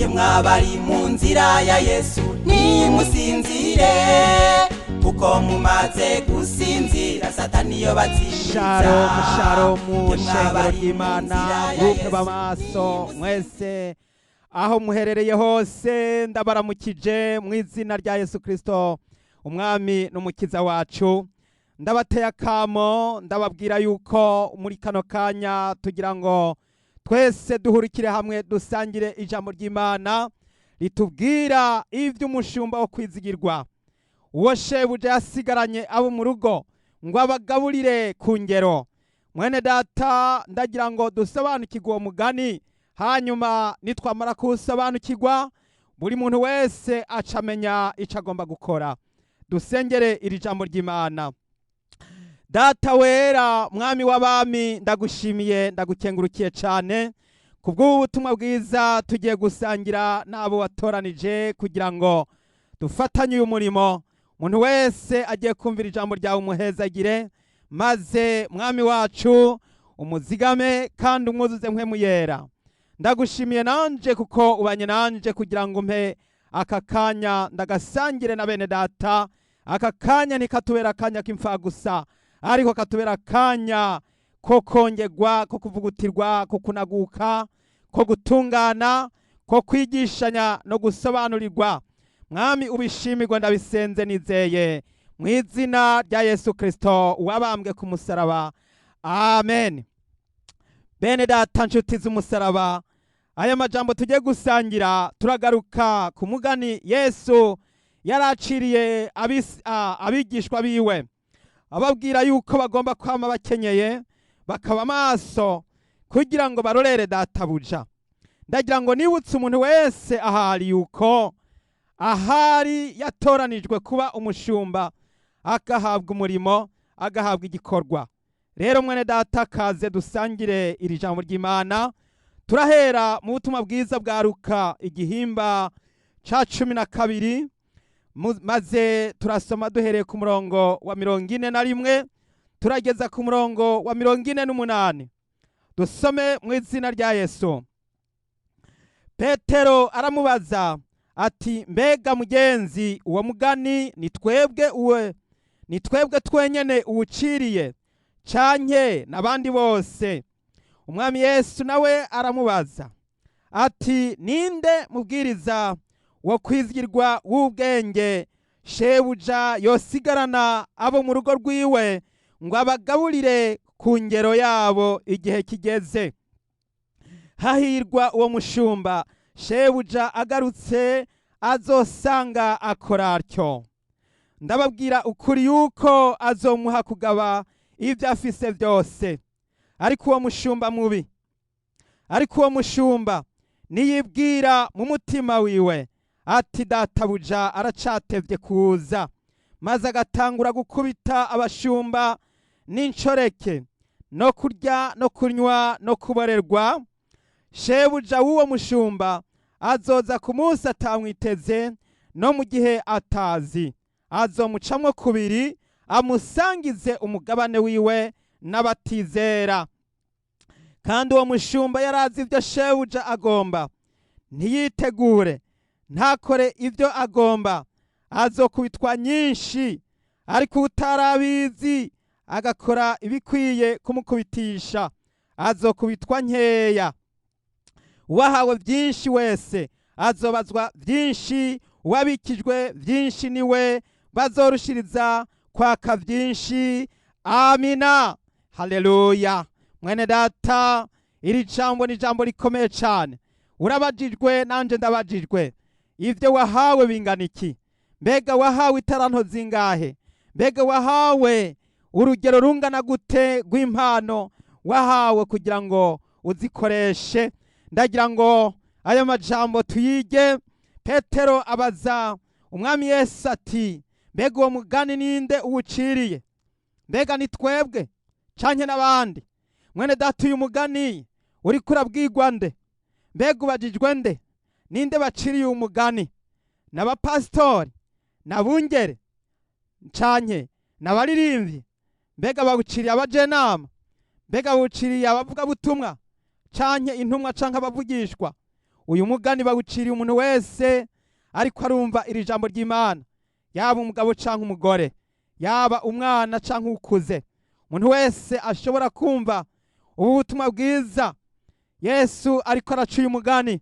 ye mwabari mu nzira ya Yesu nimusinzire kuko mumaze gusinzira satani yo batsinda. Shalom shengero ry'Imana groupe Bamaso mwese aho muherereye hose ndabaramukije mu izina rya Yesu Kristo umwami n'umukiza wacu. Ndabateye akamo ndababwira yuko muri kano kanya tugira ngo twese duhurikire hamwe dusangire ijambo ry'Imana ritubwira ivy'umushumba wo kwizigirwa, uwo shebuja yasigaranye abo mu rugo ngo abagaburire ku ngero. Mwene data ndagira ngo dusobanukirwe uwo mugani, hanyuma nitwamara kusobanukirwa buri muntu wese acamenya ico agomba gukora. Dusengere iri jambo ry'Imana. Data wera mwami w'abami ndagushimiye ndagukengurukiye cyane kubw'ubutumwa bwiza tugiye gusangira n'abo watoranije kugira ngo dufatanye uyu murimo. Umuntu wese agiye kumvira ijambo ryawe umuhezagire, maze mwami wacu umuzigame kandi umwuzuze mpwemu yera. Ndagushimiye nanje kuko ubanye nanje kugira ngo mpe aka kanya ndagasangire na bene data. Aka kanya nikatubera akanya k'imfa gusa, ariko katubera akanya ko kongerwa, ko kuvugutirwa, ko kunaguka, ko gutungana, ko kwigishanya no gusobanurirwa. Mwami ubishimirwa ndabisenze nizeye mu izina rya Yesu Kristo wabambwe ku musaraba. Amen. Bene data nshuti z'umusaraba, aya majambo tugiye gusangira turagaruka ku mugani Yesu yaraciriye abigishwa biwe, ababwira yuko bagomba kwama bakenyeye bakaba maso kugira ngo barorere databuja. Ndagira ngo nibutse umuntu wese ahari yuko ahari yatoranijwe kuba umushumba, agahabwa umurimo, agahabwa igikorwa. Rero mwene data kaze dusangire iri jambo ry'Imana. Turahera mu butumwa bwiza bwa Luka igihimba ca 12 maze turasoma duhereye ku murongo wa 41 turageza ku murongo wa 48. Dusome mu izina rya Yesu. Petero aramubaza ati mbega mugenzi uwo mugani ni twebwe twenyene uwuciriye canke n'abandi bose? Umwami Yesu nawe aramubaza ati ninde mubwiriza wo kwizigirwa w'ubwenge shebuja yosigarana abo mu rugo rwiwe ngo abagaburire ku ngero yabo igihe kigeze? Hahirwa uwo mushumba shebuja agarutse azosanga akora atyo. Ndababwira ukuri yuko azomuha kugaba ibyo afise byose. Ariko uwo mushumba niyibwira mu mutima wiwe ati databuja aracatevye kuza, maze agatangura gukubita abashumba n'incoreke no kurya no kunywa no kuborerwa, shebuja w'uwo mushumba azoza ku munsi atamwiteze no mu gihe atazi, azomucamwo kubiri amusangize umugabane wiwe n'abatizera. Kandi uwo mushumba yarazi ibyo shebuja agomba, ntiyitegure ntakore ibyo agomba, azokubitwa nyinshi. Ariko utarabizi agakora ibikwiye kumukubitisha, azokubitwa nkeya. Uwahawe byinshi wese azobazwa byinshi, uwabikijwe byinshi niwe bazorushiriza kwaka byinshi. Amina. Haleluya. Mwene data iri jambo ni jambo rikomeye cyane. Urabajijwe nanje ndabajijwe, ivyo wahawe bingana iki? Mbega wahawe itaranto zingahe? Mbega wahawe urugero rungana gute rw'impano wahawe kugira ngo uzikoreshe? Ndagira ngo aya majambo tuyige. Petero abaza umwami Yesu ati mbega uwo mugani ninde uwuciriye? Mbega ni twebwe canke n'abandi? Mwene data uyu mugani uriko urabwirwa nde? Mbega ubajijwe nde? Ninde baciriye umugani? N'abapasitori, n'abungere canke n'abaririmbyi? Mbega bawuciriye abajenama? Mbega bawuciriye abavuga butumwa canke intumwa canke abavugishwa? uyu mugani bawuciriye umuntu wese ariko arumva iri jambo ry'Imana, yaba umugabo canke umugore, yaba umwana canke ukuze. Umuntu wese ashobora kumva ubu butumwa bwiza. Yesu ariko aracuye umugani,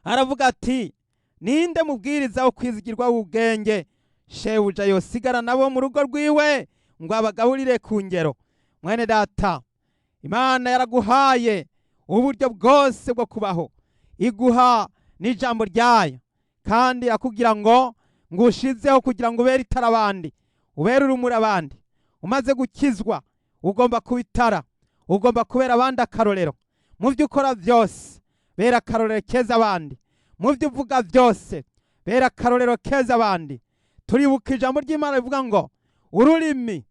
aravuga ati, ninde mubwiriza wo kwizigirwa w'ubwenge shebuja yosigara nabo mu rugo rwiwe ngo abagaburire ku ngero? Mwene data, Imana yaraguhaye uburyo bwose bwo kubaho, iguha n'ijambo ryayo, kandi irakubwira ngo ngushizeho kugira ngo ubere itara abandi, ubere urumuri abandi. Umaze gukizwa ugomba kuba itara, ugomba kubera abandi akarorero. Mu byo ukora byose bera akarorero keza abandi, mu byo uvuga byose bera akarorero keza abandi. Turibuka ijambo ry'Imana rivuga ngo ururimi,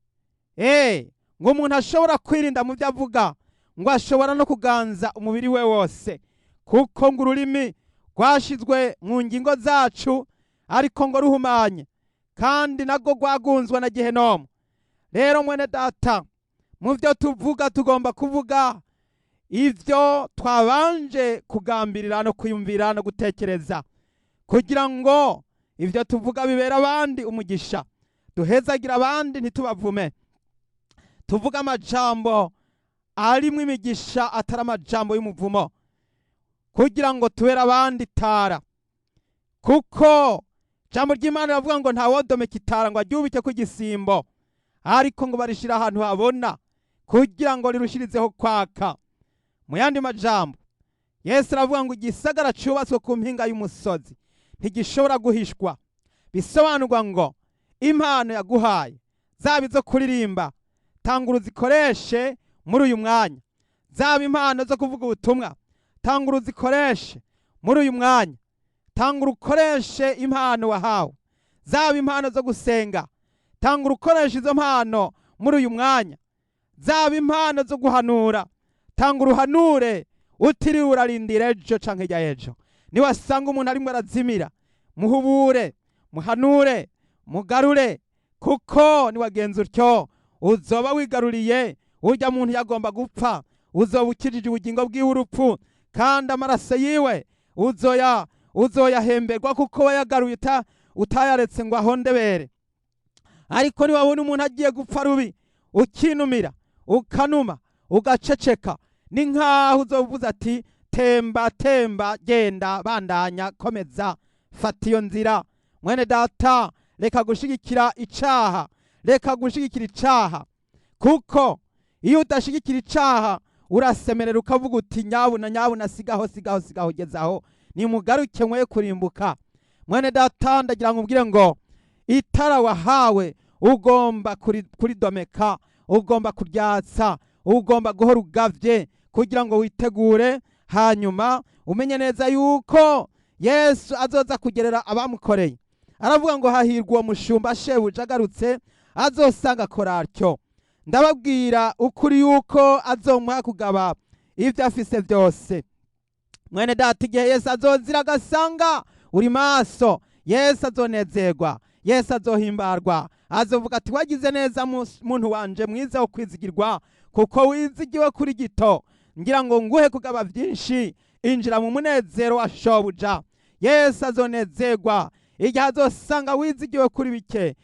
ngo umuntu ashobora kwirinda mu byo avuga, ngo ashobora no kuganza umubiri we wose, kuko ngo ururimi rwashizwe mu ngingo zacu, ariko ngo ruhumanye, kandi nabwo rwagunzwe na Gehenomu. Rero mwene data, mu byo tuvuga tugomba kuvuga ivyo twabanje kugambirira no kwiyumvira no gutekereza, kugira ngo ivyo tuvuga bibera abandi umugisha, duhezagira abandi ntitubavume. Tuvuga amajambo arimwo imigisha atari amajambo y'umuvumo, kugira ngo tubere abandi itara. Kuko ijambo ry'Imana riravuga ngo ntawodomeka itara ngo aryubike ku gisimbo, ariko ngo barishira ahantu habona kugira ngo rirushirizeho kwaka. Mu yandi majambo, Yesu aravuga ngo igisagara cubatswe ku mpinga y'umusozi ntigishobora guhishwa. Bisobanurwa ngo impano yaguhaye, zaba izo kuririmba, tangura uzikoreshe muri uyu mwanya. Zaba impano zo kuvuga ubutumwa, tangura uzikoreshe muri uyu mwanya. Tangura ukoreshe impano wahawe. Zaba impano zo gusenga, tangura ukoreshe izo mpano muri uyu mwanya. Zaba impano zo guhanura, tangura uhanure utiriwe urarindira ejo canke hirya ejo. Niwasanga umuntu arimwe arazimira, muhubure, muhanure, mugarure, kuko niwagenza utyo uzoba wigaruriye urya muntu yagomba gupfa, uzoba ukijije ubugingo bwiwe urupfu, kandi amaraso yiwe uzoyahemberwa, kuko wayagaruye utayaretse ngo ahondebere. Ariko niwabona umuntu agiye gupfa rubi, ukinumira, ukanuma, ugaceceka, ni nkaho uzovuza ati temba temba, genda, bandanya, komeza, fata iyo nzira. Mwene data, reka gushigikira icaha, reka gushigikira icaha, kuko iyo udashigikira icaha urasemerera ukavuga uti nyabuna sigaho gezaho, nimugaruke mwe kurimbuka. Mwene data, ndagira ngo ubwire ngo itara wahawe ugomba kuridomeka, ugomba kuryatsa, ugomba guhora ugavye kugira ngo witegure, hanyuma umenye neza yuko Yesu azoza kugerera abamukoreye. Aravuga ngo hahirwa uwo mushumba shebuja agarutse azosanga akora atyo. Ndababwira ukuri yuko azomuha kugaba ivyo afise byose. Mwene data, igihe Yesu azozira agasanga uri maso, Yesu azonezerwa, Yesu azohimbarwa, azovuga ati wagize neza muntu wanje mwiza wo kwizigirwa, kuko wizigiwe kuri gito, ngira ngo nguhe kugaba byinshi, injira mu munezero wa shobuja. Yesu azonezerwa igihe azosanga wizigiwe kuri bike,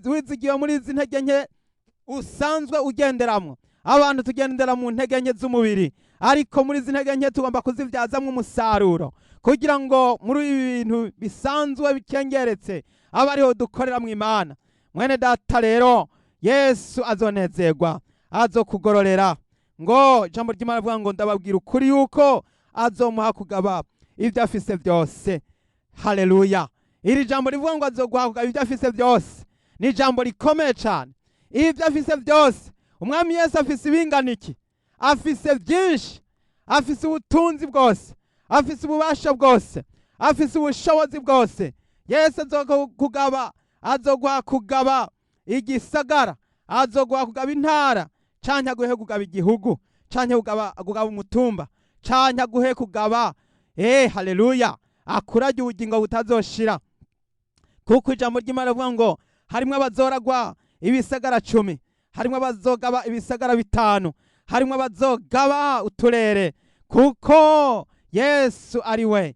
wizigiwe muri izi ntege nke usanzwe ugenderamwo. Abantu tugendera mu ntege nke z'umubiri, ariko muri izi ntege nke tugomba kuzivyazamwo umusaruro, kugira ngo muri ibi bintu bisanzwe bikengeretse abe ariho dukorera mu Imana. Mwene data, rero Yesu azonezerwa, azokugororera. Ngo ijambo ry'Imana rivuga ngo ndababwira ukuri yuko azomuha kugaba ivyo afise byose. Haleluya! Iri jambo rivuga ngo azoguha kugaba ivyo afise byose ni ijambo rikomeye cyane. Ivyo afise byose, Umwami Yesu afise ibingana iki? Afise byinshi, afise ubutunzi bwose, afise ububasha bwose, afise ubushobozi bwose. Yesu azoguha kugaba igisagara, azoguha kugaba intara, canke aguhe kugaba igihugu, canke kugaba umutumba, canke aguhe kugaba haleluya, akurage ubugingo butazoshira. Kuko ijambo ry'Imana rivuga ngo harimwo abazoragwa ibisagara 10, harimwo abazogaba ibisagara 5, harimwo abazogaba uturere, kuko Yesu ari we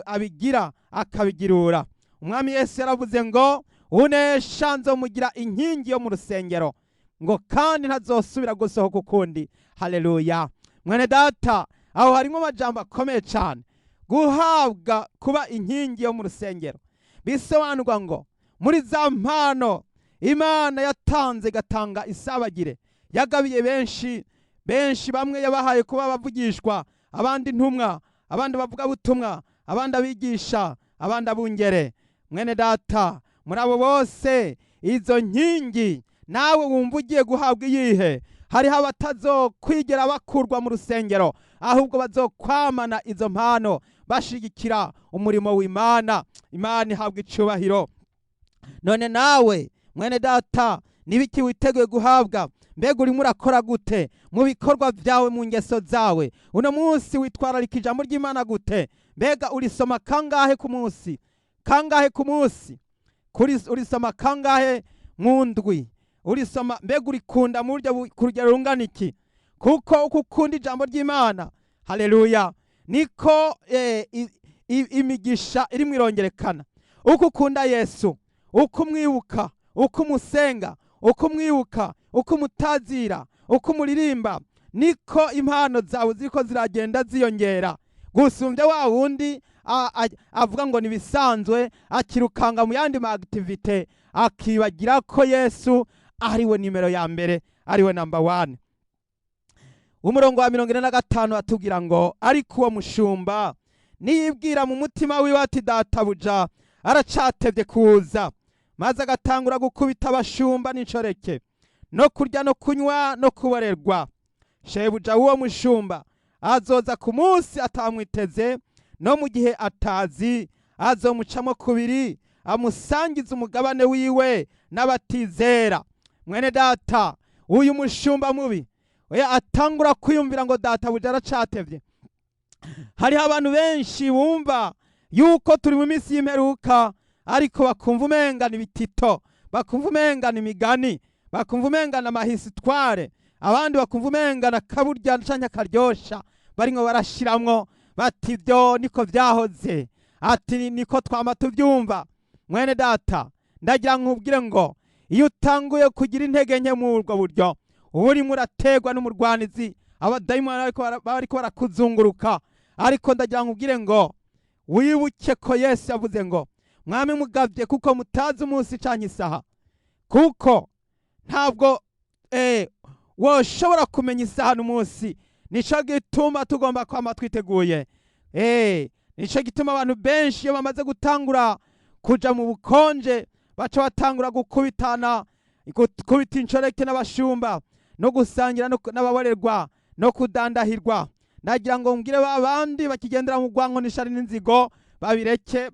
abigira akabigirura. Umwami Yesu yaravuze ngo unesha nzomugira inkingi yo mu rusengero, ngo kandi ntazosubira gusohoka ukundi. Haleluya. Mwene data, aho harimo amajambo akomeye cyane. Guhabwa kuba inkingi yo mu rusengero bisobanurwa ngo muri za mpano Imana yatanze gatanga isabagire, yagabiye benshi bamwe yabahaye kuba abavugishwa, abandi ntumwa, abandi bavuga butumwa, abandi abigisha, abandi abungere. Mwene data, muri abo bose izo nkingi nawe wumva ugiye guhabwa iyihe? Hariho abatazokwigera bakurwa mu rusengero, ahubwo bazokwamana izo mpano bashigikira umurimo w'Imana. Imana ihabwa icubahiro. None nawe mwene data, nibiki witeguye guhabwa? Mbega urimo urakora gute mu bikorwa byawe, mu ngeso zawe? Uno munsi witwararika ijambo ry'Imana gute? Mbega urisoma kangahe ku munsi? Kangahe ku munsi? Urisoma kangahe mu ndwi? Urisoma, mbega urikunda mu buryo ku rugero rungana iki? Kuko uko ukunda ijambo ry'Imana, haleluya, niko imigisha irimo irongerekana. Uko ukunda Yesu, uko umwibuka, uko umusenga, uko umwibuka, uko umutazira, uko umuririmba, niko impano zawe ziko ziragenda ziyongera. Gusumbya wa wundi avuga ngo nibisanzwe, akirukanga mu yandi ma activite, akibagira ko Yesu ariwe nimero ya mbere, ariwe number 1. Umurongo wa 45 atubwira ngo ariko uwo mushumba niyibwira mu mutima wiwe ati databuja aracatevye kuza, maze agatangura gukubita abashumba n'inshoreke no kurya no kunywa no kuborerwa. Shebuja w'uwo mushumba azoza ku munsi atamwiteze, no mu gihe atazi azomucamo kubiri, amusangiza umugabane wiwe n'abatizera. Mwene data, uyu mushumba mubi atangura kwiyumvira ngo databuja aracatevye. Hariho abantu benshi bumva yuko turi mu minsi y'imperuka, ariko bakumva umengana ibitito, bakumva umengana imigani, bakumva umengana amahisitware, abandi bakumva umengana kaburya canke akaryosha, barimwo barashiramwo bati ibyo niko vyahoze, ati niko twama tuvyumva. Mwene data, ndagira nkubwire ngo iyo utanguye kugira intege nke mu ubwo buryo, uba urimo urategwa n'umurwanizi, abadayimoni bariko barakuzunguruka. Ariko ndagira nkubwire ngo wibuke ko Yesu yavuze ngo mwami mugavye kuko mutazi umusi canke isaha. Kuko ntabwo woshobora kumenya isaha n'umunsi. Nico gituma tugomba kwama twiteguye. Nico gituma abantu benshi iyo bamaze gutangura kuja mu bukonje baca batangura gukubitana, gukubita inshoreke n'abashumba, no gusangira n'ababorerwa, no kudandahirwa. Ndagira ngo mbwire babandi bakigendera mu rwanko n'ishari n'inzigo, babireke.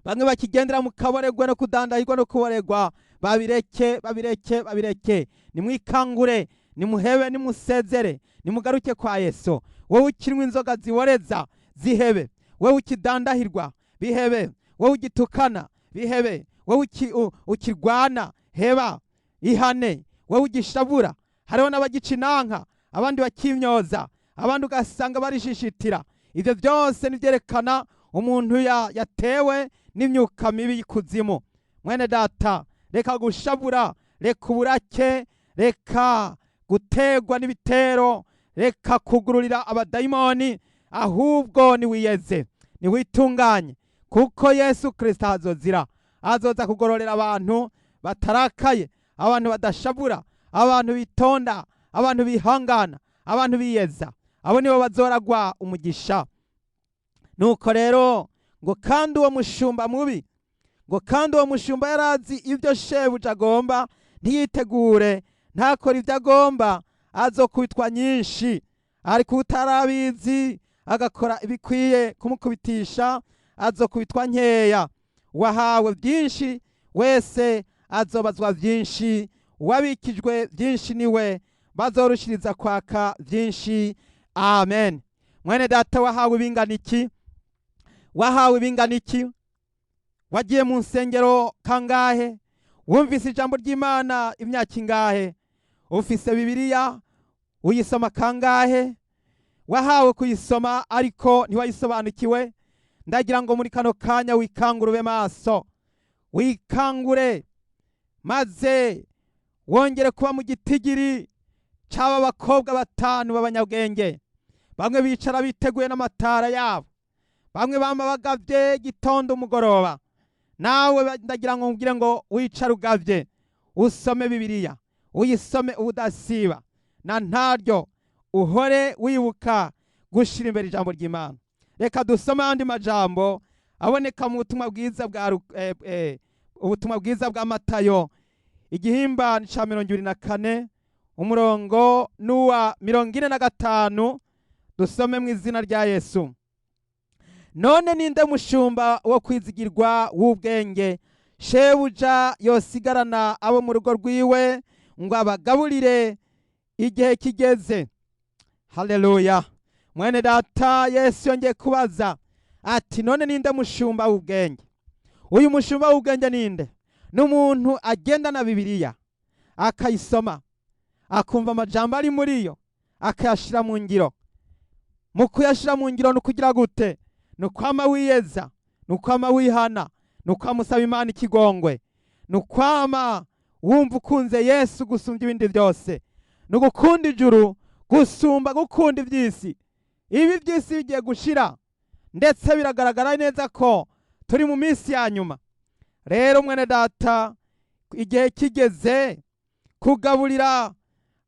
Bamwe bakigendera mu kaborerwa no kudandahirwa no kuborerwa, babireke. Nimwikangure, nimuhebe, nimusezere, nimugaruke kwa Yesu. Wowe ukinywa inzoga ziboreza, zihebe. Wowe ukidandahirwa, bihebe. Wowe ugitukana, bihebe. Wowe ukirwana, heba, ihane. Wowe ugishabura, hariho n'abagicinanka, abandi bakimyoza, abandi ugasanga barishishitira. Ivyo byose nivyerekana umuntu yatewe n'imyuka mibi y'ikuzimu. Mwene data, reka gushabura, reka uburake, reka gutegwa n'ibitero, reka kugururira abadayimoni, ahubwo niwiyeze, niwitunganye, kuko Yesu Kristo azoza kugororera abantu batarakaye, abantu badashabura, abantu bitonda, abantu bihangana, abantu biyeza. Abo nibo bazoragwa umugisha. Nuko rero ngo kandi uwo mushumba mubi, ngo kandi uwo mushumba yarazi ibyo shebuja agomba, ntiyitegure, ntakora ibyo agomba, azokubitwa nyinshi. Ariko utarabizi agakora ibikwiye kumukubitisha, azokubitwa nkeya. Wahawe byinshi wese azobazwa byinshi, uwabikijwe byinshi niwe bazorushiriza kwaka byinshi. Amen. Mwene data, wahawe bingana iki? Wahawe bingana iki? Wagiye mu nsengero kangahe? Wumvise ijambo ry'Imana imyaka ingahe? Ufise Bibiliya uyisoma kangahe? wahawe kuyisoma ariko ntiwayisobanukiwe, ndagira ngo muri kano kanya wikangure ube maso, wikangure maze wongere kuba mu gitigiri c'aba bakobwa batanu b'abanyabwenge. Bamwe bicara biteguye n'amatara yabo, bamwe bama bagavye gitondo umugoroba. Nawe ndagira ngo nkubwire ngo wicare ugavye, usome Bibiliya, uyisome udasiba, na ntaryo uhore wibuka gushira imbere ijambo ry'Imana. Reka dusome andi majambo aboneka mu butumwa bwiza bwa Matayo, igihimba ca 24 umurongo n'uwa 45. Dusome mu izina rya Yesu. None ninde mushumba wo kwizigirwa w'ubwenge, shebuja yosigarana abo mu rugo rwiwe ngo abagaburire igihe kigeze? Haleluya. Mwene data, Yesu yongeye kubaza ati none ninde mushumba w'ubwenge? Uyu mushumba w'ubwenge ninde? N'umuntu agenda na Bibiliya akayisoma, akumva amajambo ari muri yo, akayashira mu ngiro. Mu kuyashira mu ngiro nukugira gute? Nukwama wiyeza, nukwama wihana, nukwama usaba Imana ikigongwe, nukwama wumva ukunze Yesu gusumba ibindi byose, nugukunda ijuru gusumba gukunda iby'isi. Ibi by'isi bigiye gushira, ndetse biragaragara neza ko turi mu minsi ya nyuma. Rero mwene data, igihe kigeze kugaburira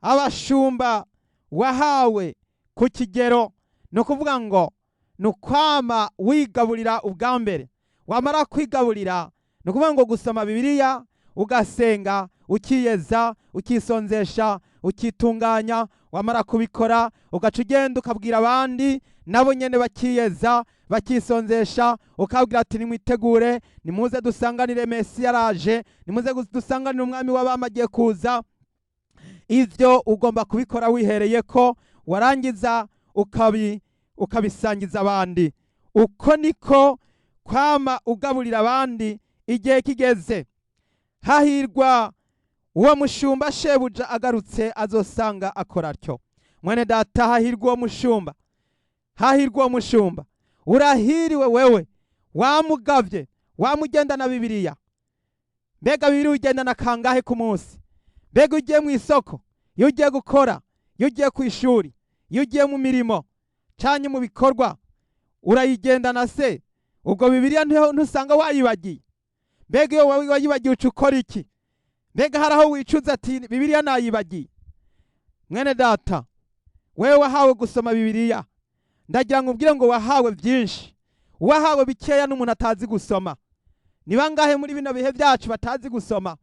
abashumba wahawe ku kigero. No kuvuga ngo nukwama wigaburira ubwa mbere. Wamara kwigaburira no kuvuga ngo gusoma Bibiliya, ugasenga, ukiyeza, ukisonzesha, ukitunganya. Wamara kubikora ugaca ugenda ukabwira abandi nabo nyene bakiyeza, bakisonzesha, ukabwira ati nimwitegure, nimuze dusanganire Mesiya araje, nimuze dusanganire umwami w'abami agiye kuza. Ivyo ugomba kubikora wihereye ko, warangiza ukabisangiza abandi. Uko niko kwama ugaburira abandi igihe kigeze. Hahirwa uwo mushumba shebuja agarutse azosanga akora atyo. Mwene data, hahirwa uwo mushumba, hahirwa uwo mushumba. Urahiriwe wewe wamugavye, wamugenda na Bibiliya. Mbega Bibiliya ugenda na kangahe ku munsi? Mbega ugiye mu isoko, iyo ugiye gukora, iyo ugiye ku ishuri, iyo ugiye mu mirimo canke mu bikorwa, urayigendana se? Ubwo Bibiliya ntusanga wayibagiye? Mbega iyo wayibagiye uca ukora iki? Mbega haraho wicuza ati Bibiliya nayibagiye? Mwene data, wewe wahawe gusoma Bibiliya, ndagira ngo ubwire ngo wahawe byinshi. Wahawe bikeya n'umuntu atazi gusoma. Ni bangahe muri bino bihe byacu batazi gusoma?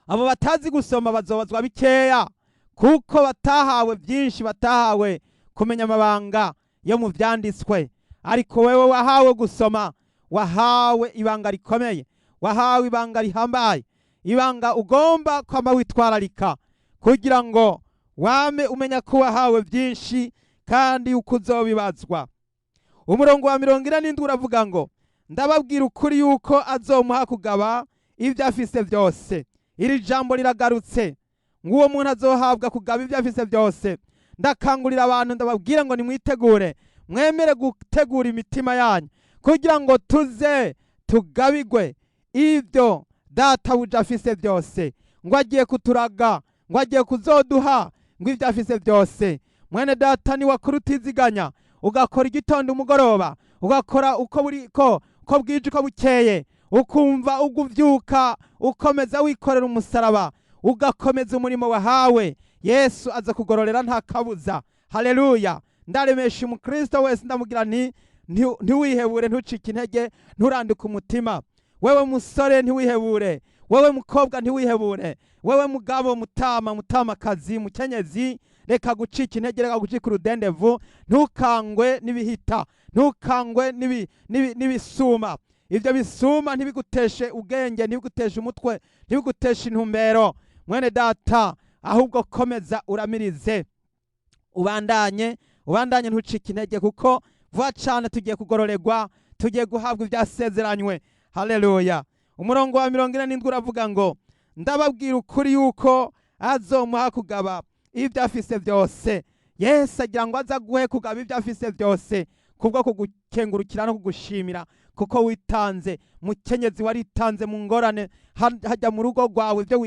Abo batazi gusoma bazobazwa bikeya, kuko batahawe byinshi, batahawe kumenya amabanga yo mu vyanditswe. Ariko wewe wahawe gusoma, wahawe ibanga rikomeye, wahawe ibanga rihambaye, ibanga ugomba kwama witwararika kugira ngo wame umenya ko wahawe byinshi kandi ukuzobibazwa. Umurongo wa 47 uravuga ngo ndababwira ukuri yuko azomuha kugaba ibyo afise byose. Iri jambo riragarutse ngo uwo muntu azohabwa kugaba ibyo afise byose. Ndakangurira abantu, ndababwira ngo nimwitegure, mwemere gutegura imitima yanyu kugira ngo tuze tugabigwe ibyo data buja afise byose. Ngo agiye kuturaga, ngo agiye kuzoduha ngo ibyo afise byose. Mwene data, ni wakuru utiziganya, ugakora igitondo umugoroba, ugakora uko bwije uko bukeye, ukumva uguvyuka ukomeza wikorera umusaraba, ugakomeza umurimo wahawe. Yesu aza kugororera nta kabuza. Haleluya. Ndaremesha umukristo wese ndamugira ntiwihebure, ntucike intege, nturandike umutima. Wewe musore ntiwihebure, wewe mukobwa ntiwihebure, wewe mugabo, mutamakazi, mukenyezi, reka gucika intege, reka gucika urudendevu. Ntukangwe n'ibihita, ntukangwe n'ibisuma. Ibyo bisuma ntibiguteshe ubwenge, ntibiguteshe umutwe, ntibiguteshe intumbero. Mwene data, ahubwo komeza uramirize, ubandanye ntucike intege, kuko vuba cyane tugiye kugororerwa, tugiye guhabwa ibyasezeranywe. Haleluya. Umurongo wa 47 uravuga ngo ndababwira ukuri yuko azomuha kugaba ibyo afise byose. Yesu agira ngo aza guhe kugaba ibyo afise byose kubwo kugukengurukira no kugushimira kuko witanze. Mukenyezi waritanze mu ngorane hajya mu rugo rwawe, ibyo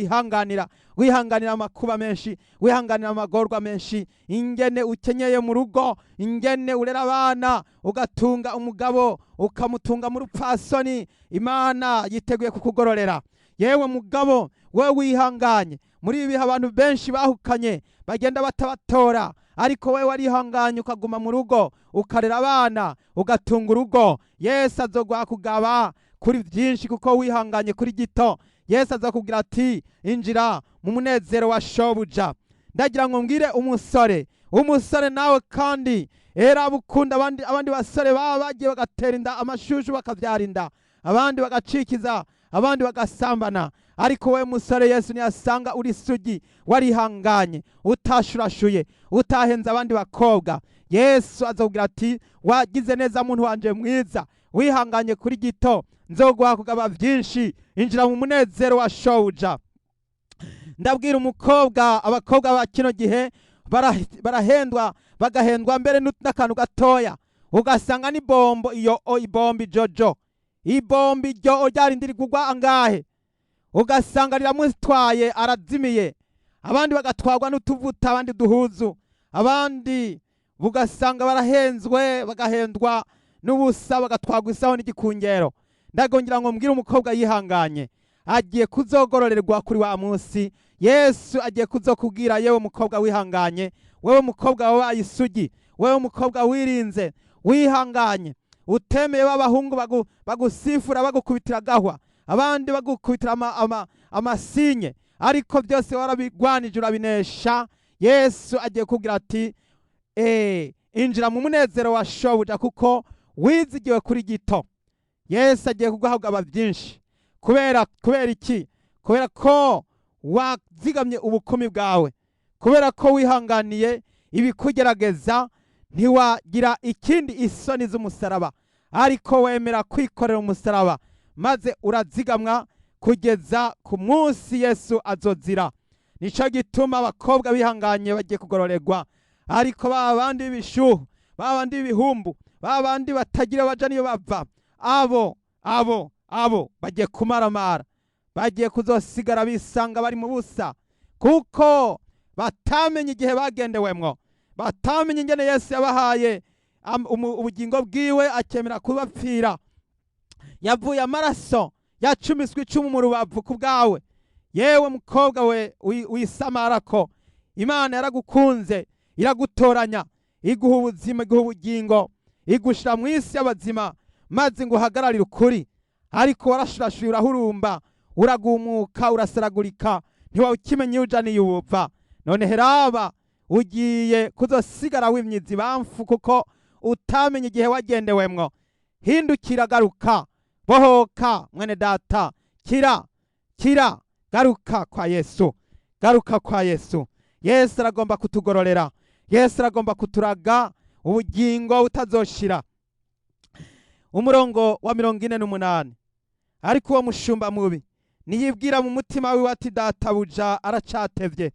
wihanganira amakuba menshi, wihanganira amagorwa menshi, ingene ukenyeye mu rugo, ingene urera abana, ugatunga umugabo ukamutunga mu rupfasoni. Imana yiteguye kukugororera. Yewe mugabo we wihanganye muri ibi abantu benshi bahukanye bagenda batabatora, ariko we warihanganye ukaguma mu rugo ukarera abana ugatunga urugo. Yesu azoguha kugaba kuri byinshi kuko wihanganye kuri gito. Yesu azakubwira ati injira mu munezero wa shobuja. Ndagira ngo mbwire umusore nawe kandi era bukunda abandi basore baba bagiye bagatera inda amashushu bakavyara inda, abandi bagacikiza, abandi bagasambana. Ariko we musore Yesu niyasanga uri sugi, warihanganye, utashurashuye, utahenza abandi bakobwa, Yesu azokubwira ati wagize neza muntu wanje mwiza, wihanganye kuri gito, nzoguha kugaba byinshi, injira mu munezero wa shobuja. Ndabwira abakobwa ba kino gihe barahendwa, bagahendwa mbere n'akantu gatoya, ugasanga ni bombo ibombi jojo, ibombi ryo ryarindiri kugwa angahe, ugasanga riramutwaye arazimiye. Abandi bagatwarwa n'utuvuta, abandi duhuzu, abandi bugasanga barahenzwe bagahendwa n'ubusa, bagatwarwa isaho n'igikungero. Ndagongera ngo mbwire umukobwa yihanganye agiye kuzogororerwa kuri wa munsi. Yesu agiye kuzokubwira yewe mukobwa wihanganye, wewe mukobwa wabaye isugi, wewe mukobwa wirinze wihanganye, utemeye b'abahungu bagusifura bagukubitira gahwa, abandi bagukubitira amasinye, ariko byose warabigwanije urabinesha. Yesu agiye kubwira ati injira mu munezero wa shobuja kuko wizigiwe kuri gito. Yesu agiye kuguhabwa byinshi. Kubera iki? Kubera ko wazigamye ubukumi bwawe, kubera ko wihanganiye ibikugerageza, ntiwagira ikindi isoni z'umusaraba, ariko wemera kwikorera umusaraba, maze urazigamwa kugeza ku munsi Yesu azozira. Nico gituma abakobwa bihanganye bagiye kugororerwa. Ariko babandi b'ibishuhu, babandi b'ibihumbu, babandi batagira baja niyo bava, abo bagiye kumaramara, bagiye kuzosigara bisanga bari mu busa, kuko batamenye igihe bagendewemwo, batamenye ingene Yesu yabahaye ubugingo bwiwe akemera kubapfira. Yavuye amaraso yacumiswe icumu mu rubavu ku bwawe. Yewe mukobwa we wisamarako, Imana yaragukunze, iragutoranya, iguha ubuzima, iguha ubugingo, igushira mu isi y'abazima, maze ngo uhagararire ukuri. Ariko warashurashuye, urahurumba, uragumuka, urasaragurika, ntiwawukimenya uja niyuwuva. None heraba ugiye kuzosigara wimyiza ibamfu kuko utamenye igihe wagendewemwo. Hindukira, garuka, bohoka mwene data, kira, garuka kwa Yesu, garuka kwa Yesu. Yesu aragomba kutugororera, Yesu aragomba kuturaga ubugingo butazoshira. Umurongo wa 48. Ariko uwo mushumba mubi niyibwira mu mutima wiwe ati databuja aracatevye,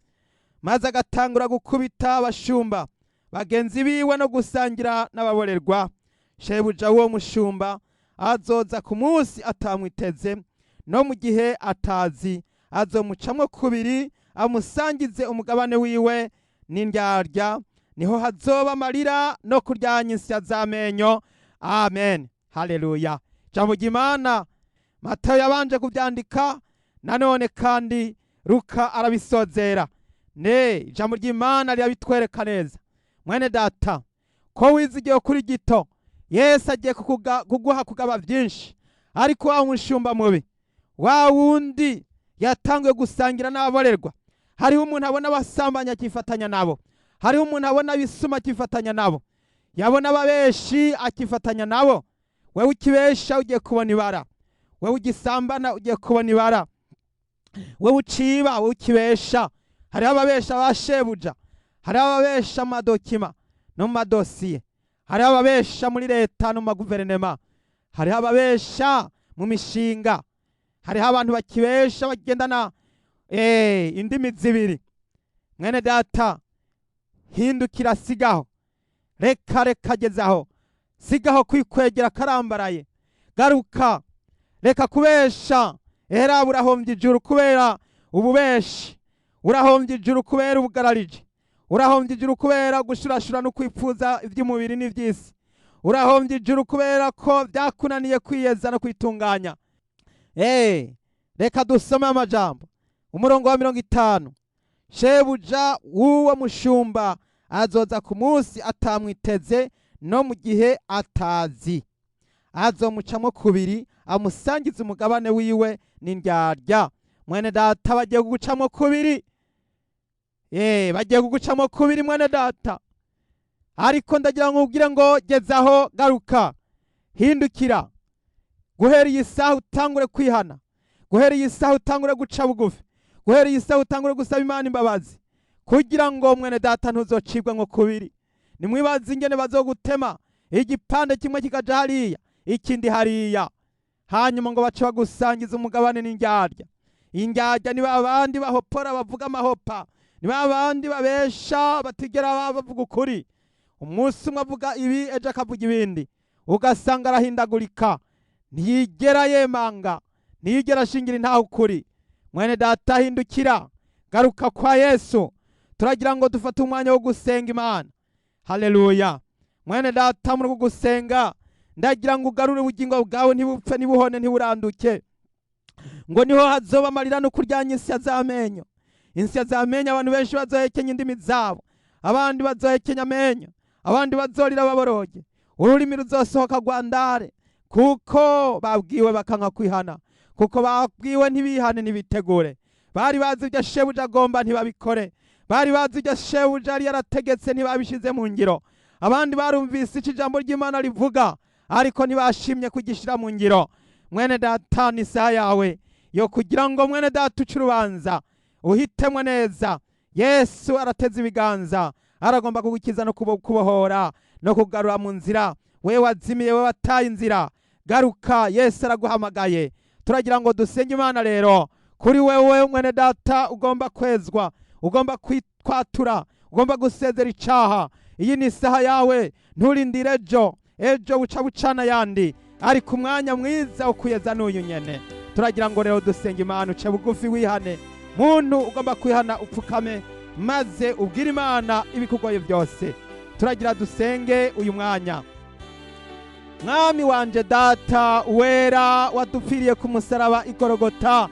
maze agatangura gukubita abashumba bagenzi biwe no gusangira n'ababorerwa. Shebuja uwo mushumba azoza ku munsi atamwiteze, no mu gihe atazi azomucamwo kubiri, amusangize umugabane wiwe n'indyarya. Niho hazoba amarira no kuryanya insya z'amenyo. Amen, haleluya. Jambo ry'Imana Matayo yabanje kubyandika, nanone kandi Luka arabisozera. Jambo ry'Imana rirabitwereka neza. Mwene data, ko wizigiye kuri gito, Yesu agiye kuguha kugaba byinshi. Ariko wa mushumba mubi, wa wundi yatanguye gusangira n'ababorerwa, hariho umuntu abona abasambanya akifatanya nabo, hariho umuntu abona abisuma akifatanya nabo, yabona ababeshi akifatanya nabo. Wewe ukibesha ugiye kubona ibara, wewe ugisambana ugiye kubona ibara, wewe uciba, wewe ukibesha. Hariho ababesha bashebuja, hariho ababesha amadokima no madosiye, hariho ababesha muri leta no maguverinema, hariho ababesha mu mishinga, hariho abantu bakibesha bagendana indimi zibiri. Mwene data, hindukira, sigaho, reka gezaho, sigaho kwikwegera karambaraye, garuka, reka kubesha, era urahombye ijuru kubera ububeshi, urahombye ijuru kubera ubugararije, urahombye ijuru kubera gushurashura no kwipfuza iby'umubiri n'iby'isi, urahombye ijuru kubera ko byakunaniye kwiyeza no kwitunganya. Reka dusome amajambo. Umurongo wa 50. Shebuja w'uwo mushumba azoza ku munsi atamwiteze no mu gihe atazi, azomucamo kubiri amusangize umugabane wiwe n'indyarya. Mwene data, bagiye kugucamo kubiri, bagiye kugucamo kubiri mwene data, ariko ndagira ngo ubwire ngo gezaho, garuka, hindukira, guhera iyi saha utangure kwihana, guhera iyi saha utangure guca bugufi, guhera iyi saha utangure gusaba Imana imbabazi, kugira ngo mwene data ntuzocibwe ngo kubiri. Nimwibaze ingene bazogutema, igipande kimwe kikaja hariya, ikindi hariya, hanyuma ngo bace bagusangiza umugabane n'indyarya. Indyarya ni babandi bahopora bavuga amahopa, ni babandi babesha batigera bavuga ukuri. Umunsi umwe avuga ibi, ejo akavuga ibindi, ugasanga arahindagurika, ntiyigera yemanga, ntiyigera ashingira intaho ukuri. Mwene data, hindukira, garuka kwa Yesu. Turagira ngo dufate umwanya wo gusenga Imana. Haleluya. Mwene data, muri gusenga ndagira ngo ugarure ubugingo bwawe, ntibupfe ntibuhone ntiburanduke, ngo niho hazoba amarira no kuryanya insya z'amenyo. Insya z'amenyo abantu benshi bazohekenya indimi zabo, abandi bazohekenya amenyo, abandi bazorira baboroge, ururimi ruzosohoka rwandare, kuko babwiwe bakanka kwihana, kuko babwiwe ntibihane ntibitegure. Bari bazi ibyo shebuja agomba ntibabikore, bari bazi ibyo shebuja yari yarategetse ntibabishize mu ngiro. Abandi barumvise icyo ijambo ry'Imana rivuga, ariko ntibashimye kugishira mu ngiro. Mwene data, ni isaha yawe yo kugira ngo mwene data uce urubanza, uhitemwe neza. Yesu arateze ibiganza, aragomba kugukiza no kubohora no kugarura mu nzira. We wazimiye, we wataye inzira, garuka, Yesu araguhamagaye. Turagira ngo dusenge Imana rero. Kuri wewe mwene data ugomba kwezwa, ugomba kwatura, ugomba gusezera icaha, iyi ni isaha yawe. Nturindire ejo buca bucana yandi, ariko umwanya mwiza wo kuyeza n'uyu nyene. Turagira ngo rero dusenge Imana, uce bugufi wihane. Muntu ugomba kwihana upfukame, maze ubwire Imana ibikugoye byose. Turagira dusenge uyu mwanya. Mwami wanje, data wera, wadupfiriye ku musaraba igorogota,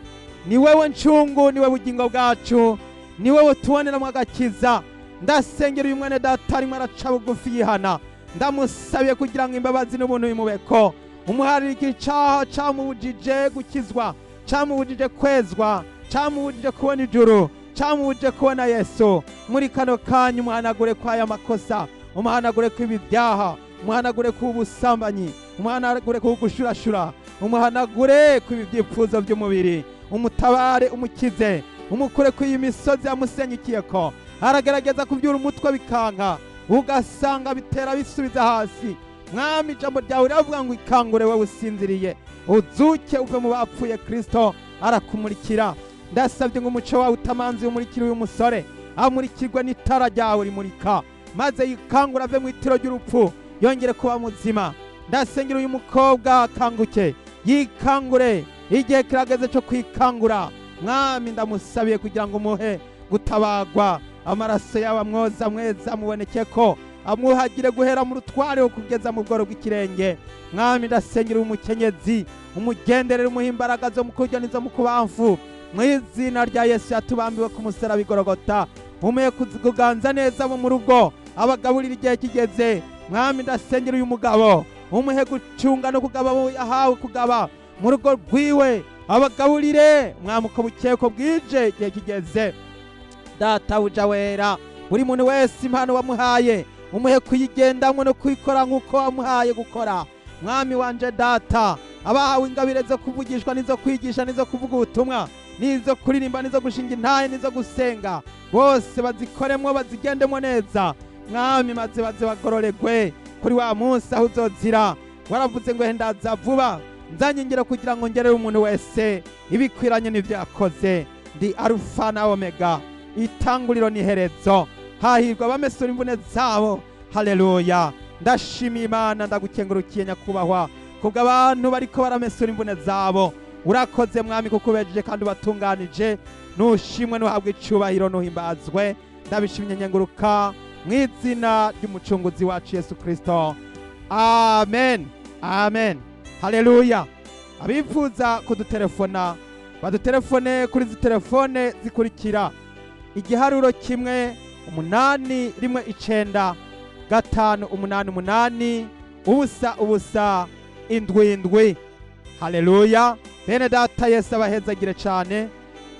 ni wewe ncungu, ni wewe bugingo bwacu, ni wewe tuboneramwo agakiza. Ndasengera uyu mwene data arimo araca bugufi yihana, ndamusabiye kugira ngo imbabazi n'ubuntu bimubeko, umuharirike icaha camubujije gukizwa, camubujije kwezwa, camubujije kubona ijuru, camubujije kubona Yesu. Muri kano kanya umuhanagure kw'aya makosa, umuhanagure kw'ibi byaha, umuhanagure kw'ubusambanyi, umuhanagure kw'ugushurashura, umuhanagure kw'ibi byipfuzo by'umubiri. Umutabare, umukize, umukure kw'iyi misozi yamusenyikiyeko. Aragerageza kubyura umutwe bikanka, ugasanga bitera bisubiza hasi. Mwami, ijambo ryawe riravuga ngo ikangure wowe usinziriye, uzuke uve mu bapfuye, Kristo arakumurikira. Ndasabye ngo umuco wawe utamanzi umurikire uyu musore, amurikirwe n'itara ryawe rimurika, maze yikangura ave mu itiro ry'urupfu yongere kuba muzima. Ndasengera uyu mukobwa akanguke, yikangure, igihe kirageze cyo kwikangura. Mwami, ndamusabiye kugira ngo umuhe gutabagwa, amaraso yawe amwoza mweza mubonekeko, amwuhagire guhera mu rutware kugeza mu bworo bw'ikirenge. Mwami, ndasengera umukenyezi, umugenderere, umuha imbaraga zo mu kurya n'izo mu kubamfu, mu izina rya Yesu yatubambiwe ku musaraba igorogota. Umuhe kuganza neza mu rugo, abagaburira igihe kigeze. Mwami, ndasengera uyu mugabo, umuhe gucunga no kugaba ahawe kugaba mu rugo rwiwe, abagaburire. Mwami, uko bukeye ko bwije igihe kigeze. Data uja wera, buri muntu wese impano wamuhaye umuhe kuyigendamwo no kuyikora nk'uko wamuhaye gukora. Mwami wanje data, abahawe ingabire zo kuvugishwa n'izo kwigisha n'izo kuvuga ubutumwa n'izo kuririmba n'izo gushinga intahe n'izo gusenga, bose bazikoremwo bazigendemwo neza. Mwami, maze baze bagororegwe kuri wa munsi aho uzozira. Waravuze ngo hendaza vuba, nzanye ngero kugira ngo ngerere umuntu wese ibikwiranye n'ivyo yakoze. Ndi Arufa na Omega, itanguriro n'iherezo. hahirwa abamesura imvune zabo. Haleluya. Ndashimiye Imana, ndagukengurukiye nyakubahwa kubw'abantu bariko baramesura imvune zabo. Urakoze Mwami kuko ubejeje kandi ubatunganije. Nushimwe nuhabwe icubahiro nuhimbazwe. Ndabishimye nyenguruka mu izina ry'umucunguzi wacu Yesu Kristo. Amen. Amen. Haleluya. Abifuza kudutelefona badutelefone kuri izi telefone zikurikira: igiharuro kimwe 819 588 ubusa ubusa indwi indwi. Haleluya. Bene data Yesu abahezagire cyane.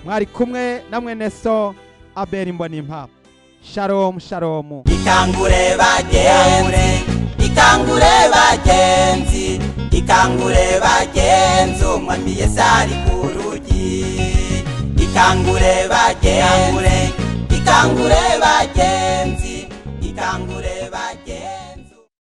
Mwari kumwe na mwene so Abeli Mbonimpa. Shalom shalom. Ikangure bagenzi, ikangure bagenzi, ikangure bagenzi, umwami Yesu ari ku rugi. Ikangure bagenzi, ikangure bagenzi, ikangure